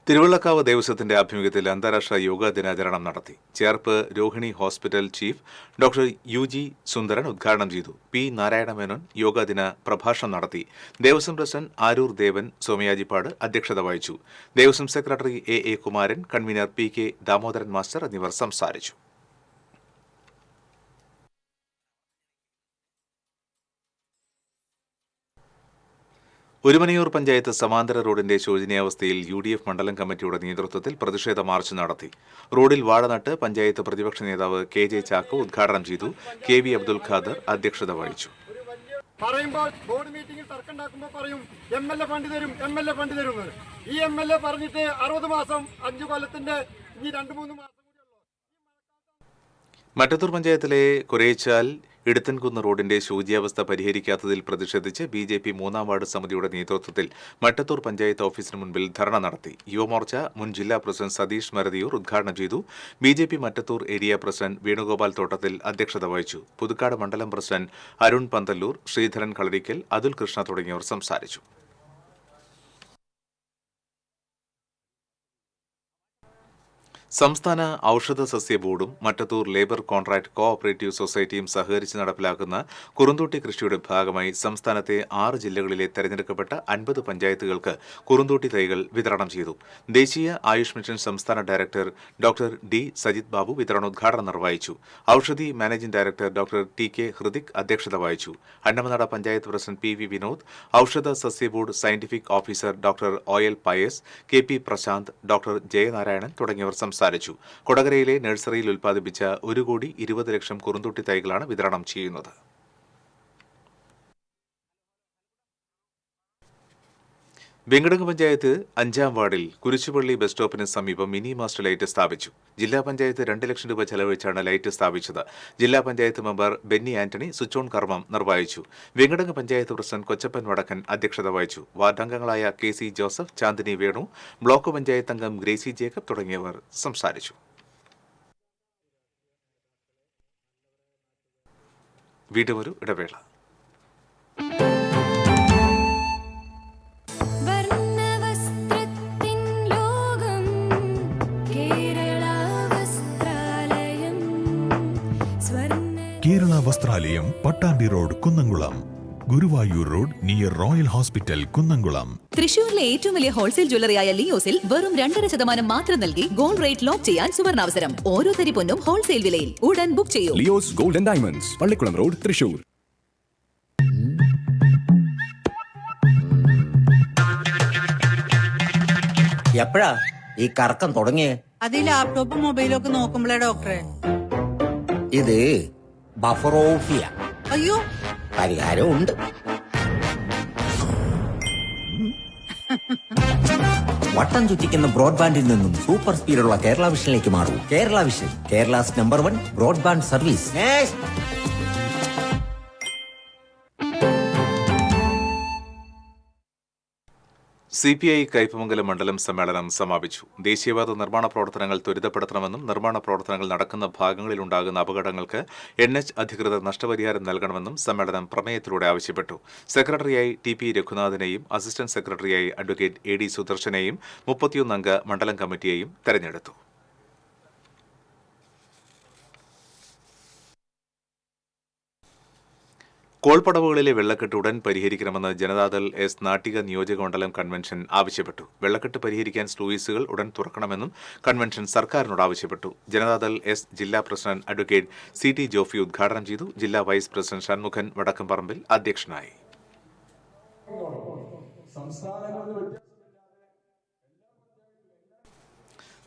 തിരുവള്ളക്കാവ് ദേവസ്വത്തിന്റെ ആഭിമുഖ്യത്തിൽ അന്താരാഷ്ട്ര യോഗാ ദിനാചരണം നടത്തി. Cherpu Rohini hospital chief doctor UG സുന്ദരൻ ഉദ്ഘാടനം ചെയ്തു. P. നാരായണ മേനോൻ യോഗാ ദിന പ്രഭാഷണം നടത്തി. ദേവസ്വം പ്രസിഡന്റ് ആരൂർ ദേവൻ സോമയാജിപ്പാട് അധ്യക്ഷത വഹിച്ചു. Devaswom secretary A. Kumaran, convener PK Damodaran master എന്നിവർ സംസാരിച്ചു. ഒരുമനയൂർ പഞ്ചായത്ത് സമാന്തര റോഡിന്റെ ശോചനീയാവസ്ഥയിൽ UDF മണ്ഡലം കമ്മിറ്റിയുടെ നേതൃത്വത്തിൽ പ്രതിഷേധ മാർച്ച് നടത്തി. റോഡിൽ വാഴ നട്ട് പഞ്ചായത്ത് പ്രതിപക്ഷ നേതാവ് KJ ചാക്കോ ഉദ്ഘാടനം ചെയ്തു. KV അബ്ദുൽ ഖാദർ അധ്യക്ഷത വഹിച്ചു. പറയുമ്പോൾ ബോർഡ് മീറ്റിംഗിൽ തർക്കമുണ്ടാക്കുമ്പോൾ പറയും MLA ഫണ്ട് തരും. ഈ MLA പറഞ്ഞിട്ട് 60 മാസം 5 കൊല്ലത്തിന്റെ ഇനി 2-3 മാസം. മറ്റത്തൂർ പഞ്ചായത്തിലെ കുരേച്ചാൽ ഇടത്തൻകുന്ന് റോഡിന്റെ ശോച്യാവസ്ഥ പരിഹരിക്കാത്തതിൽ പ്രതിഷേധിച്ച് BJP 3-ാം വാർഡ് സമിതിയുടെ നേതൃത്വത്തിൽ മറ്റത്തൂർ പഞ്ചായത്ത് ഓഫീസിന് മുൻപിൽ ധർണ നടത്തി. യുവമോർച്ച മുൻ ജില്ലാ പ്രസിഡന്റ് സതീഷ് മരതിയൂർ ഉദ്ഘാടനം ചെയ്തു. BJP Mattathur area president Venugopal തോട്ടത്തിൽ അധ്യക്ഷത വഹിച്ചു. പുതുക്കാട് മണ്ഡലം പ്രസിഡന്റ് അരുൺ പന്തല്ലൂർ, ശ്രീധരൻ കളരിക്കൽ, അതുൽ കൃഷ്ണ തുടങ്ങിയവർ സംസാരിച്ചു. സംസ്ഥാന ഔഷധ സസ്യ ബോർഡും മറ്റത്തൂർ ലേബർ കോൺട്രാക്ട് കോഓപ്പറേറ്റീവ് സൊസൈറ്റിയും സഹകരിച്ച് നടപ്പിലാക്കുന്ന കുറുന്തോട്ടി കൃഷിയുടെ ഭാഗമായി സംസ്ഥാനത്തെ 6 ജില്ലകളിലെ തെരഞ്ഞെടുക്കപ്പെട്ട 50 പഞ്ചായത്തുകൾക്ക് കുറുന്തോട്ടി തൈകൾ വിതരണം ചെയ്തു. ദേശീയ ആയുഷ് മിഷൻ സംസ്ഥാന director doctor D. Sajith Babu വിതരണോദ്ഘാടനം നിർവഹിച്ചു. Oushadhi managing director doctor TK Hrithik അധ്യക്ഷത വഹിച്ചു. അന്നമനട പഞ്ചായത്ത് പ്രസിഡന്റ് PV വിനോദ്, ഔഷധ സസ്യ board scientific officer doctor OL Pius, KP Prashanth, doctor Jayanarayanan തുടങ്ങിയവർ സംസാരിച്ചു. കൊടകരയിലെ നഴ്സറിയിൽ ഉൽപ്പാദിപ്പിച്ച 1,20,00,000 കുറുന്തോട്ടി തൈകളാണ് വിതരണം ചെയ്യുന്നത്. വെങ്കടങ്ങ് പഞ്ചായത്ത് 5-ാം വാർഡിൽ കുരിശുപള്ളി ബസ് സ്റ്റോപ്പിന് സമീപം മിനി മാസ്റ്റർ ലൈറ്റ് സ്ഥാപിച്ചു. ജില്ലാ പഞ്ചായത്ത് 2 ലക്ഷം രൂപ ചെലവഴിച്ചാണ് ലൈറ്റ് സ്ഥാപിച്ചത്. ജില്ലാ panchayat member Benny Antony switch on കർമ്മം നിർവഹിച്ചു. വെങ്കടങ്ങ് പഞ്ചായത്ത് പ്രസിഡന്റ് കൊച്ചപ്പൻ വടക്കൻ അധ്യക്ഷത വഹിച്ചു. വാർഡംഗങ്ങളായ KC ജോസഫ്, ചാന്ദിനി വേണു, ബ്ലോക്ക് പഞ്ചായത്ത് അംഗം ഗ്രേസി ജേക്കബ് തുടങ്ങിയവർ സംസാരിച്ചു. വീണ്ടും ഒരു ഇടവേള. Kerala Vasthralayam, Pattambi road, Kunnamkulam. Guruvayur road near royal hospital, Kunnamkulam. തൃശൂരിലെ ഏറ്റവും വലിയ ഹോൾസെയിൽ ജ്വല്ലറിയായ ലിയോസിൽ വെറും 2.5% മാത്രം നൽകി ഗോൾഡ് റേറ്റ് ലോക്ക് ചെയ്യാൻ സുവർണാവസരം. ഓരോ തരി പൊന്നും ഹോൾസെയിൽ വിലയിൽ. ഉടൻ ബുക്ക് ചെയ്യൂ. Leo's gold and diamonds, Pallikkulam road, Thrissur. എപ്പോഴാ ഈ കറക്കം തുടങ്ങിയേ? അത് ഈ ലാപ്ടോപ്പും മൊബൈലും ഒക്കെ നോക്കുമ്പോഴേ ഡോക്ടറെ. ഇത് ബഫറോഫിയ. അയ്യോ, പരിഹാരമുണ്ട്. വട്ടം ചുറ്റിക്കുന്ന ബ്രോഡ്ബാൻഡിൽ നിന്നും സൂപ്പർ സ്പീഡുള്ള കേരള വിഷനിലേക്ക് മാറൂ. Kerala vision, Kerala's number 1 broadband service. CPI Kaipamangalam മണ്ഡലം സമ്മേളനം സമാപിച്ചു. ദേശീയപാത നിർമ്മാണ പ്രവർത്തനങ്ങൾ ത്വരിതപ്പെടുത്തണമെന്നും നിർമ്മാണ പ്രവർത്തനങ്ങൾ നടക്കുന്ന ഭാഗങ്ങളിലുണ്ടാകുന്ന അപകടങ്ങൾക്ക് NH അധികൃതർ നഷ്ടപരിഹാരം നൽകണമെന്നും സമ്മേളനം പ്രമേയത്തിലൂടെ ആവശ്യപ്പെട്ടു. സെക്രട്ടറിയായി TP രഘുനാഥിനെയും അസിസ്റ്റന്റ് സെക്രട്ടറിയായി അഡ്വക്കേറ്റ് AD സുദർശനെയും 31 അംഗ മണ്ഡലം കമ്മിറ്റിയെയും തെരഞ്ഞെടുത്തു. കോൾപ്പടവുകളിലെ വെള്ളക്കെട്ട് ഉടൻ പരിഹരിക്കണമെന്ന് ജനതാദൾ എസ് നാട്ടിക നിയോജകമണ്ഡലം കൺവെൻഷൻ ആവശ്യപ്പെട്ടു. വെള്ളക്കെട്ട് പരിഹരിക്കാൻ സ്ലൂയിസുകൾ ഉടൻ തുറക്കണമെന്നും കൺവെൻഷൻ സർക്കാരിനോട് ആവശ്യപ്പെട്ടു. ജനതാദൾ എസ് ജില്ലാ പ്രസിഡന്റ് അഡ്വക്കേറ്റ് CT ജോഫി ഉദ്ഘാടനം ചെയ്തു. ജില്ലാ വൈസ് പ്രസിഡന്റ് ഷൺമുഖൻ വടക്കംപറമ്പിൽ അധ്യക്ഷനായി.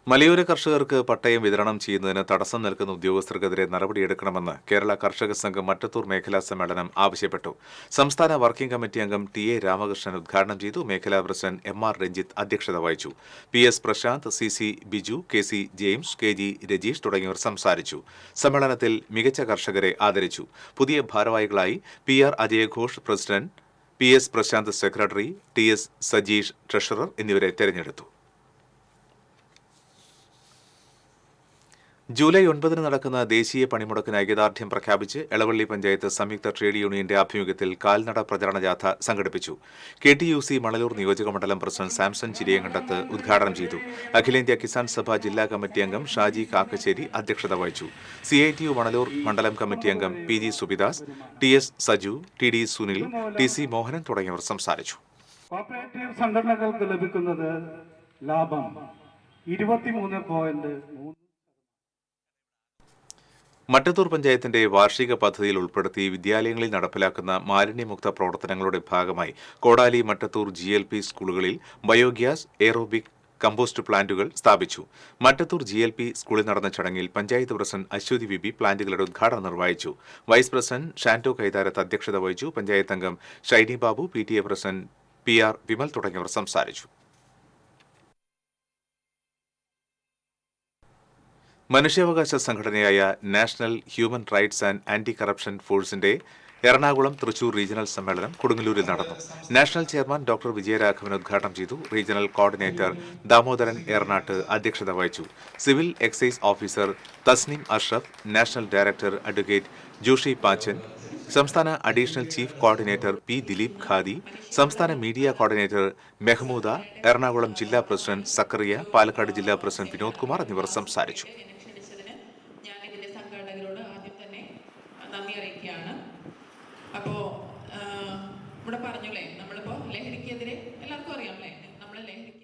മലയോര കർഷകർക്ക് പട്ടയം വിതരണം ചെയ്യുന്നതിന് തടസ്സം നൽകുന്ന ഉദ്യോഗസ്ഥർക്കെതിരെ നടപടിയെടുക്കണമെന്ന് കേരള കർഷക സംഘം മറ്റത്തൂർ മേഖലാ സമ്മേളനം ആവശ്യപ്പെട്ടു. സംസ്ഥാന വർക്കിംഗ് കമ്മിറ്റി അംഗം TA രാമകൃഷ്ണൻ ഉദ്ഘാടനം ചെയ്തു. മേഖലാ പ്രസിഡന്റ് MR രഞ്ജിത്ത് അധ്യക്ഷത വഹിച്ചു. PS Prasanth, CC Biju, KC James, KG Rajeesh തുടങ്ങിയവർ സംസാരിച്ചു. സമ്മേളനത്തിൽ മികച്ച കർഷകരെ ആദരിച്ചു. പുതിയ ഭാരവാഹികളായി PR അജയഘോഷ് president, PS Prasanth secretary, TS Sajeesh treasurer എന്നിവരെ തെരഞ്ഞെടുത്തു. ജൂലൈ 9 നടക്കുന്ന ദേശീയ പണിമുടക്കിന് ഐക്യദാർഢ്യം പ്രഖ്യാപിച്ച് എളവള്ളി പഞ്ചായത്ത് സംയുക്ത ട്രേഡ് യൂണിയന്റെ ആഭിമുഖ്യത്തിൽ കാൽനട പ്രചരണ ജാഥ സംഘടിപ്പിച്ചു. KTUC മണലൂർ നിയോജകമണ്ഡലം പ്രസിഡന്റ് സാംസൺ ചിരിയങ്കണ്ടത്ത് ഉദ്ഘാടനം ചെയ്തു. അഖിലേന്ത്യാ കിസാൻ സഭ ജില്ലാ കമ്മിറ്റി അംഗം ഷാജി കാക്കശ്ശേരി അധ്യക്ഷത വഹിച്ചു. CITU മണലൂർ മണ്ഡലം കമ്മിറ്റി അംഗം PG Subidas, TS Saju, TD Sunil, TC Mohanan തുടങ്ങിയവർ സംസാരിച്ചു. കോപ്പറേറ്റീവ് സംഘടനകൾക്ക് ലഭിക്കുന്നത് ലാഭം 23.3. മറ്റത്തൂർ പഞ്ചായത്തിന്റെ വാർഷിക പദ്ധതിയിൽ ഉൾപ്പെടുത്തി വിദ്യാലയങ്ങളിൽ നടപ്പിലാക്കുന്ന മാലിന്യമുക്ത പ്രവർത്തനങ്ങളുടെ ഭാഗമായി കോടാലി മറ്റത്തൂർ GLP സ്കൂളുകളിൽ ബയോഗ്യാസ്, എയറോബിക്, കമ്പോസ്റ്റ് പ്ലാന്റുകൾ സ്ഥാപിച്ചു. മറ്റത്തൂർ GLP സ്കൂളിൽ നടന്ന ചടങ്ങിൽ പഞ്ചായത്ത് പ്രസിഡന്റ് അശ്വതി ബിബി പ്ലാന്റുകളുടെ ഉദ്ഘാടനം നിർവഹിച്ചു. വൈസ് പ്രസിഡന്റ് ഷാന്റോ കൈതാരത്ത് അധ്യക്ഷത വഹിച്ചു. പഞ്ചായത്ത് അംഗം Shiny Babu, PTA president PR Vimal തുടങ്ങിയവർ സംസാരിച്ചു. മനുഷ്യാവകാശ സംഘടനയായ national human rights and anti corruption ഫോഴ്സിന്റെ എറണാകുളം തൃശൂർ റീജിയണൽ സമ്മേളനം കൊടുങ്ങല്ലൂരിൽ നടന്നു. നാഷണൽ ചെയർമാൻ ഡോക്ടർ വിജയരാഘവൻ ഉദ്ഘാടനം ചെയ്തു. റീജിയണൽ കോർഡിനേറ്റർ ദാമോദരൻ ഏറനാട്ട് അധ്യക്ഷത വഹിച്ചു. Civil excise officer Tasnim Ashraf, national director advocate Joshy Pachan, സംസ്ഥാന additional chief coordinator P Dileep Khadi, സംസ്ഥാന മീഡിയ കോർഡിനേറ്റർ മെഹ്മൂദ, എറണാകുളം ജില്ലാ പ്രസിഡന്റ് സക്കറിയ, പാലക്കാട് ജില്ലാ പ്രസിഡന്റ് വിനോദ് കുമാർ എന്നിവർ സംസാരിച്ചു. നന്ദി അറിയിക്കുകയാണ്. അപ്പോൾ ഇവിടെ പറഞ്ഞല്ലേ, നമ്മളിപ്പോൾ ലഹരിക്കെതിരെ എല്ലാവർക്കും അറിയാമല്ലേ, നമ്മൾ ലഹരിക്ക്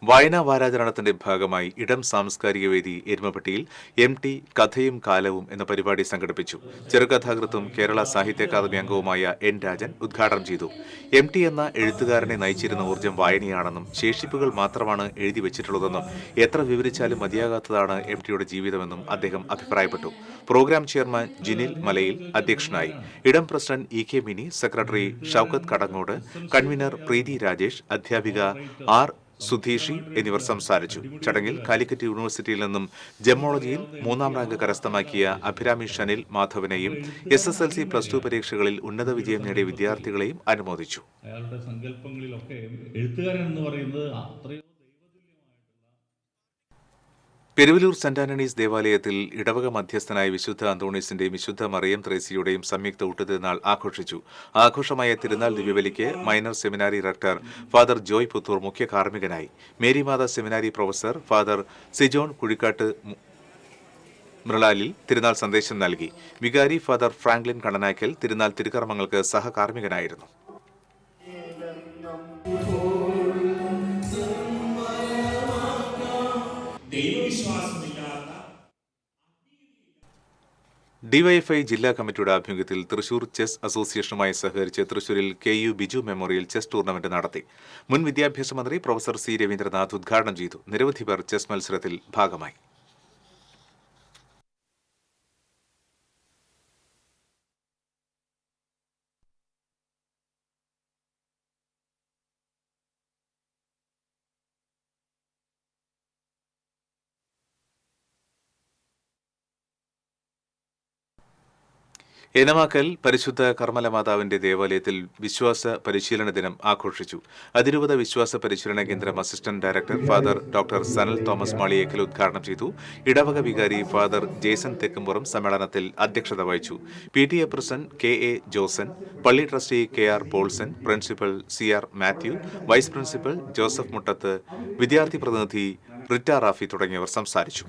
വായനാ വാരാചരണത്തിന്റെ ഭാഗമായി ഇടം സാംസ്കാരിക വേദി എരുമപ്പെട്ടിയിൽ MT കഥയും കാലവും എന്ന പരിപാടി സംഘടിപ്പിച്ചു. ചെറുകഥാകൃത്തും കേരള സാഹിത്യ അക്കാദമി അംഗവുമായ N രാജൻ ഉദ്ഘാടനം ചെയ്തു. MT എന്ന എഴുത്തുകാരനെ നയിച്ചിരുന്ന ഊർജ്ജം വായനയാണെന്നും ശേഷിപ്പുകൾ മാത്രമാണ് എഴുതി വെച്ചിട്ടുള്ളതെന്നും എത്ര വിവരിച്ചാലും മതിയാകാത്തതാണ് MTയുടെ ജീവിതമെന്നും അദ്ദേഹം അഭിപ്രായപ്പെട്ടു. പ്രോഗ്രാം ചെയർമാൻ ജിനിൽ മലയിൽ അധ്യക്ഷനായി. Idam president EK Mini, secretary Shoukath Kadangode, convener Preethi Rajesh, അധ്യാപിക R സുധീഷി എന്നിവർ സംസാരിച്ചു. ചടങ്ങിൽ കാലിക്കറ്റ് യൂണിവേഴ്സിറ്റിയിൽ നിന്നും ജെമോളജിയിൽ 3ാം റാങ്ക് കരസ്ഥമാക്കിയ അഭിരാമി ഷനിൽ മാധവനെയും SSLC +2 പരീക്ഷകളിൽ ഉന്നത വിജയം നേടിയ വിദ്യാർത്ഥികളെയും അനുമോദിച്ചു. അയാളുടെ സങ്കല്പങ്ങളിലൊക്കെ എഴുത്തുകാരൻ എന്ന് പറയുന്നത് അത്രയോ പെരുവലൂർ സെന്റ് ആന്റണീസ് ദേവാലയത്തിൽ ഇടവക മധ്യസ്ഥനായ വിശുദ്ധ അന്തോണീസിന്റെയും വിശുദ്ധ മറിയം ത്രേസ്യയുടെയും സംയുക്ത ഊട്ടുതിരുനാൾ ആഘോഷിച്ചു. ആഘോഷമായ തിരുനാൾ ദിവ്യബലിക്ക് minor seminary rector father Joy Puthur മുഖ്യ കാർമ്മികനായി. Marymatha seminary professor father Sijon Kuzhikkattu മൃളാലിൽ തിരുനാൾ സന്ദേശം നൽകി. വികാരി ഫാദർ ഫ്രാങ്ക്ലിൻ കണ്ണനായ്ക്കൽ തിരുനാൾ തിരുക്കർമ്മങ്ങൾക്ക് സഹകാർമ്മികനായിരുന്നു. ഡിവൈഎഫ്ഐ ജില്ലാ കമ്മിറ്റിയുടെ ആഭിമുഖ്യത്തിൽ തൃശൂർ ചെസ് അസോസിയേഷനുമായി സഹകരിച്ച് തൃശൂരിൽ KU Biju memorial chess tournament നടത്തി. മുൻ വിദ്യാഭ്യാസ മന്ത്രി പ്രൊഫസർ C രവീന്ദ്രനാഥ് ഉദ്ഘാടനം ചെയ്തു. നിരവധി പേർ ചെസ് മത്സരത്തിൽ ഭാഗമായി. എനമാക്കൽ പരിശുദ്ധ കർമ്മല മാതാവിന്റെ ദേവാലയത്തിൽ വിശ്വാസ പരിശീലന ദിനം ആഘോഷിച്ചു. അതിരൂപത വിശ്വാസ പരിശീലന കേന്ദ്രം assistant director father doctor Sanal Thomas Maliyekkal ഉദ്ഘാടനം ചെയ്തു. ഇടവക വികാരി ഫാദർ ജേസൺ തെക്കുംപുറം സമ്മേളനത്തിൽ അധ്യക്ഷത വഹിച്ചു. PTA പ്രസിഡന്റ് KA ജോസൻ, പള്ളി trustee KR Polson, principal CR Mathew, vice principal Joseph Muttath, വിദ്യാർത്ഥി പ്രതിനിധി റിറ്റ റാഫി തുടങ്ങിയവർ സംസാരിച്ചു.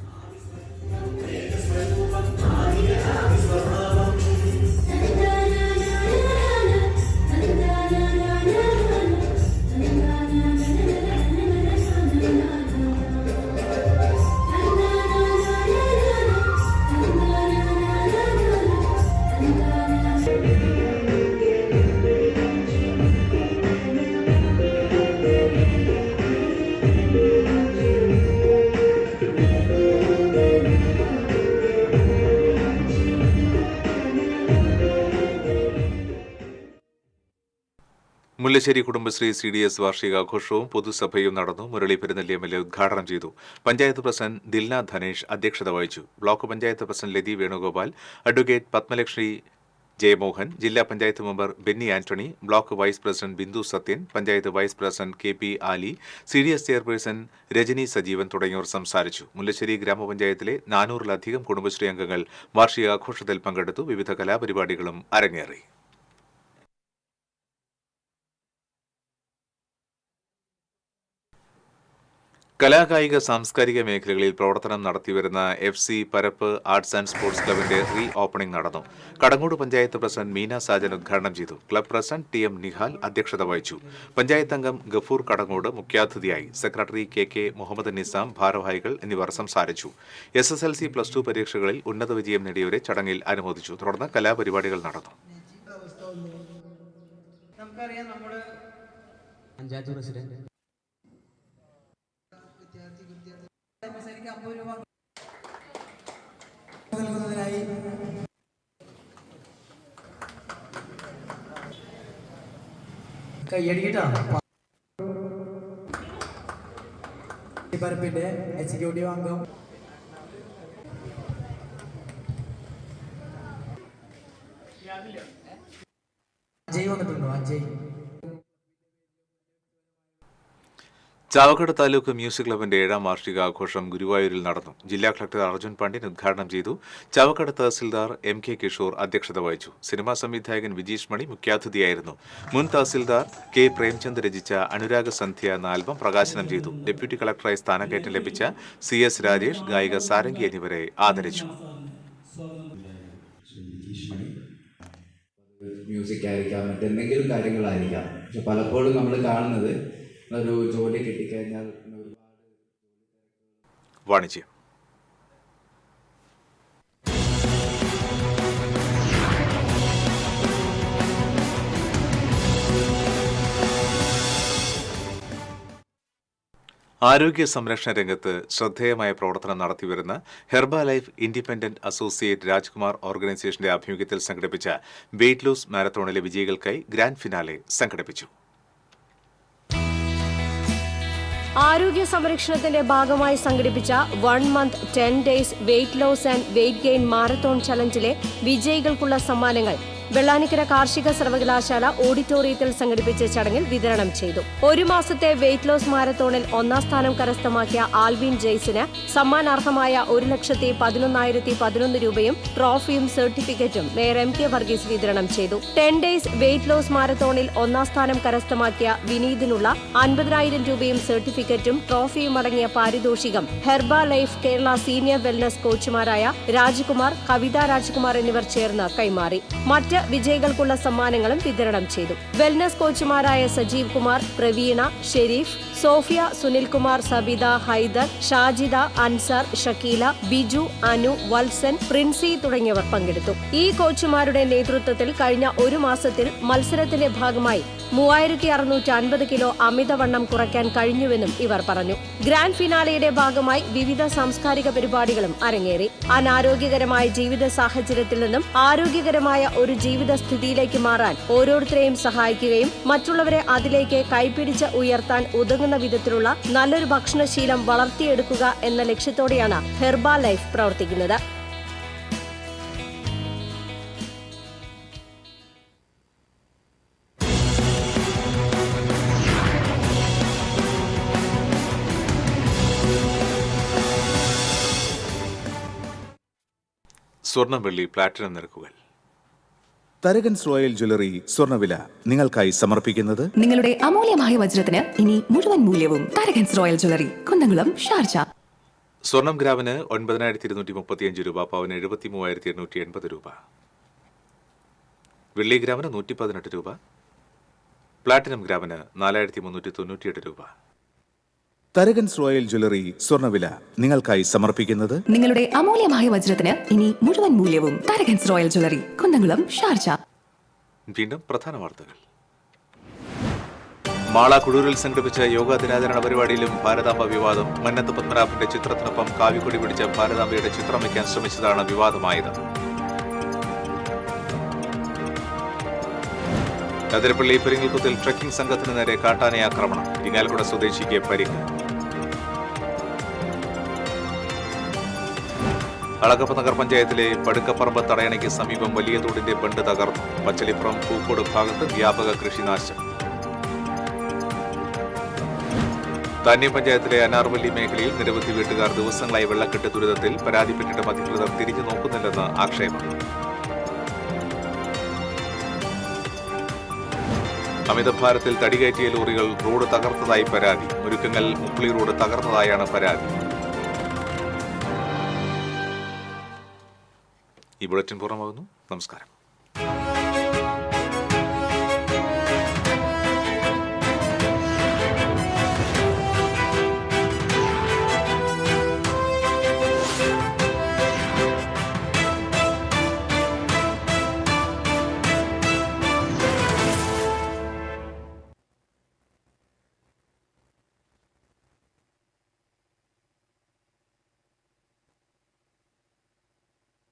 മുല്ലശ്ശേരി കുടുംബശ്രീ CDS വാർഷികാഘോഷവും പൊതുസഭയും നടന്നു. മുരളി പെരുന്നെല്ലി MLA ഉദ്ഘാടനം ചെയ്തു. പഞ്ചായത്ത് പ്രസിഡന്റ് ദിൽന ധനേഷ് അധ്യക്ഷത വഹിച്ചു. Block panchayat president Lathi Venugopal, advocate Padmalakshmi Jayamohan, ജില്ലാ panchayat member Benny Antony, block vice president Bindu Sathyan, panchayat vice president KP Ali, CDS chairperson Rajani Sajeevan തുടങ്ങിയവർ സംസാരിച്ചു. മുല്ലശ്ശേരി ഗ്രാമപഞ്ചായത്തിലെ 400-ലധികം കുടുംബശ്രീ അംഗങ്ങൾ വാർഷികാഘോഷത്തിൽ പങ്കെടുത്തു. വിവിധ കലാപരിപാടികളും അരങ്ങേറി. കലാകായിക സാംസ്കാരിക മേഖലകളിൽ പ്രവർത്തനം നടത്തിവരുന്ന FC പരപ്പ് ആർട്സ് ആൻഡ് സ്പോർട്സ് ക്ലബിന്റെ റീ ഓപ്പണിംഗ് നടന്നു. കടങ്ങോട് പഞ്ചായത്ത് പ്രസിഡന്റ് മീന സാജൻ ഉദ്ഘാടനം ചെയ്തു. ക്ലബ് പ്രസിഡന്റ് TM നിഹാൽ അധ്യക്ഷത വഹിച്ചു. പഞ്ചായത്ത് അംഗം ഗഫൂർ കടങ്ങോട് മുഖ്യാതിഥിയായി. സെക്രട്ടറി KK മുഹമ്മദ് നിസാം, ഭാരവാഹികൾ എന്നിവർ സംസാരിച്ചു. SSLC+2 പരീക്ഷകളിൽ ഉന്നത വിജയം നേടിയവരെ ചടങ്ങിൽ അനുമോദിച്ചു. തുടർന്ന് കലാപരിപാടികൾ നടന്നു. കയ്യടിക്കിട്ടാണ് പരപ്പിന്റെ എക്സിക്യൂട്ടീവ് അംഗം അജയ് വന്നിട്ടുണ്ടോ? അജയ്. ചാവക്കാട് താലൂക്ക് മ്യൂസിക് ക്ലബിന്റെ 7ാം വാർഷികാഘോഷം ഗുരുവായൂരിൽ നടന്നു. ജില്ലാ കളക്ടർ അർജുൻ പാണ്ഡ്യൻ ഉദ്ഘാടനം ചെയ്തു. ചാവക്കാട് തഹസിൽദാർ MK കിഷോർ അധ്യക്ഷത വഹിച്ചു. സിനിമാ സംവിധായകൻ വിജീഷ് മണി മുഖ്യാതിഥിയായിരുന്നു. മുൻ തഹസിൽദാർ K പ്രേംചന്ദ് രചിച്ച അനുരാഗ സന്ധ്യ എന്ന ആൽബം പ്രകാശനം ചെയ്തു. ഡെപ്യൂട്ടി കളക്ടറായി സ്ഥാനക്കയറ്റം ലഭിച്ച CS രാജേഷ്, ഗായിക സാരംഗി എന്നിവരെ ആദരിച്ചു. മ്യൂസിക് ആയിരിക്കാം, മറ്റെന്തെങ്കിലും കാര്യങ്ങളായിരിക്കാം. പക്ഷെ പലപ്പോഴും നമ്മൾ കാണുന്നത് ഒരു ജോലി കിട്ടിക്കഴിഞ്ഞാൽ വാണിജ്യം. ആരോഗ്യ സംരക്ഷണ രംഗത്ത് ശ്രദ്ധേയമായ പ്രവർത്തനം നടത്തിവരുന്ന Herbalife independent associate Rajkumar ഓർഗനൈസേഷന്റെ ആഭിമുഖ്യത്തിൽ സംഘടിപ്പിച്ച വെയ്റ്റ് ലോസ് മാരത്തോണിലെ വിജയികൾക്കായി ഗ്രാൻഡ് ഫിനാലെ സംഘടിപ്പിച്ചു. ആരോഗ്യ സംരക്ഷണത്തിന്റെ ഭാഗമായി സംഘടിപ്പിച്ച 1 month 10 days weight loss and weight gain marathon ചലഞ്ചിലെ വിജയികൾക്കുള്ള സമ്മാനങ്ങൾ വെള്ളാനിക്കര കാർഷിക സർവകലാശാല ഓഡിറ്റോറിയത്തിൽ സംഘടിപ്പിച്ച ചടങ്ങിൽ വിതരണം ചെയ്തു. 1 മാസത്തെ വെയ്റ്റ് ലോസ് മാരത്തോണിൽ 1ാം സ്ഥാനം കരസ്ഥമാക്കിയ ആൽവിൻ ജെയ്സിന് സമ്മാനാർഹമായ 1,11,011 രൂപയും ട്രോഫിയും സർട്ടിഫിക്കറ്റും മേയർ MK വർഗീസ് വിതരണം ചെയ്തു. 10 ഡേയ്സ് വെയ്റ്റ് ലോസ് മാരത്തോണിൽ 1ാം സ്ഥാനം കരസ്ഥമാക്കിയ വിനീതിനുള്ള 50,000 രൂപയും സർട്ടിഫിക്കറ്റും ട്രോഫിയും അടങ്ങിയ പാരിതോഷികം Herbalife Kerala senior wellness കോച്ചുമാരായ രാജ്കുമാർ, കവിത രാജ്കുമാർ എന്നിവർ ചേർന്ന് കൈമാറി. മറ്റ് വിജയികൾക്കുള്ള സമ്മാനങ്ങളും വിതരണം ചെയ്തു. വെൽനസ് കോച്ചുമാരായ സജീവ് കുമാർ, പ്രവീണ, ഷെരീഫ്, സോഫിയ, സുനിൽകുമാർ, സബിത, ഹൈദർ, ഷാജിദ, അൻസാർ, ഷക്കീല, ബിജു, അനു, വത്സൻ, പ്രിൻസി തുടങ്ങിയവർ പങ്കെടുത്തു. ഈ കോച്ചുമാരുടെ നേതൃത്വത്തിൽ കഴിഞ്ഞ 1 മാസത്തിൽ മത്സരത്തിന്റെ ഭാഗമായി 3650 കിലോ അമിതവണ്ണം കുറയ്ക്കാൻ കഴിഞ്ഞുവെന്നും ഇവർ പറഞ്ഞു. ഗ്രാൻഡ് ഫിനാലെയുടെ ഭാഗമായി വിവിധ സാംസ്കാരിക പരിപാടികളും അരങ്ങേറി. അനാരോഗ്യകരമായ ജീവിത സാഹചര്യത്തിൽ നിന്നും ആരോഗ്യകരമായ ഒരു ജീവിത സ്ഥിതിയിലേക്ക് മാറാൻ ഓരോരുത്തരെയും സഹായിക്കുകയും മറ്റുള്ളവരെ അതിലേക്ക് കൈപിടിച്ച് ഉയർത്താൻ ഉതകുന്ന വിധത്തിലുള്ള നല്ലൊരു ഭക്ഷണശീലം വളർത്തിയെടുക്കുക എന്ന ലക്ഷ്യത്തോടെയാണ് ഹെർബ ലൈഫ് പ്രവർത്തിക്കുന്നത്. സ്വർണം, വെള്ളി, പ്ലാറ്റിനം നിരക്കുകൾ. തരകൻസ് റോയൽ ജ്വല്ലറി സ്വർണ്ണവില നിങ്ങൾക്കായി സമർപ്പിക്കുന്നത് നിങ്ങളുടെ അമൂല്യമായ വജ്രത്തിന് ഇനി മുഴുവൻ മൂല്യവും Tharakans royal jewellery, Kunnamkulam, Sharjah. സ്വർണം ഗ്രാമിന് 9,235 രൂപ, പവന് 73,880 രൂപ. വെള്ളി ഗ്രാമിന് 118 രൂപ, പ്ലാറ്റിനം ഗ്രാമിന് 4,398 രൂപ. തരകൻസ് റോയൽ ജ്വല്ലറി സ്വർണ്ണവില നിങ്ങൾക്കായി സമർപ്പിക്കുന്നത് നിങ്ങളുടെ അമൂല്യമായ വജ്രത്തിന് ഇനി മുഴുവൻ മൂല്യവും Tharakans royal jewellery, Kunnamkulam, Sharjah. വീണ്ടും പ്രധാന വാർത്തകൾ. മാള കുടൂരിൽ സംഘടിപ്പിച്ച യോഗാ ദിനാചരണ പരിപാടിയിലും ഭാരതാംബ വിവാദം. മന്നത്ത് പത്മനാഭന്റെ ചിത്രത്തിനൊപ്പം കാവിക്കൊടി പിടിച്ച ഭാരതാംബയുടെ ചിത്രം വയ്ക്കാൻ ശ്രമിച്ചതാണ് വിവാദമായത്. അതിരപ്പള്ളി പെരിങ്ങൽകുത്തിൽ ട്രക്കിംഗ് സംഘത്തിന് നേരെ കാട്ടാന ആക്രമണം. ഇരിങ്ങാലക്കുട സ്വദേശിക്ക് പരിക്ക്. അളഗപ്പ നഗർ പഞ്ചായത്തിലെ പടുക്കപ്പറമ്പ് തടയണയ്ക്ക് സമീപം വലിയ തോടിന്റെ ബണ്ട് തകർന്നു. പച്ചളിപ്പുറം പൂക്കോട് ഭാഗത്ത് വ്യാപക കൃഷിനാശം. താന്യം പഞ്ചായത്തിലെ അനാർവല്ലി മേഖലയിൽ നിരവധി വീട്ടുകാർ ദിവസങ്ങളായി വെള്ളക്കെട്ട് ദുരിതത്തിൽ. പരാതിപ്പെട്ടിട്ടും അധികൃതർ തിരിഞ്ഞു നോക്കുന്നില്ലെന്ന് ആക്ഷേപം. അമിതഭാരത്തിൽ തടികയറ്റിയ ലോറികൾ റോഡ് തകർത്തതായി പരാതി. മുരുക്കങ്ങൽ മുപ്പിളി റോഡ് തകർന്നതായാണ് പരാതി. ഈ ബുള്ളറ്റിൻ പൂർണ്ണമാകുന്നു. നമസ്കാരം.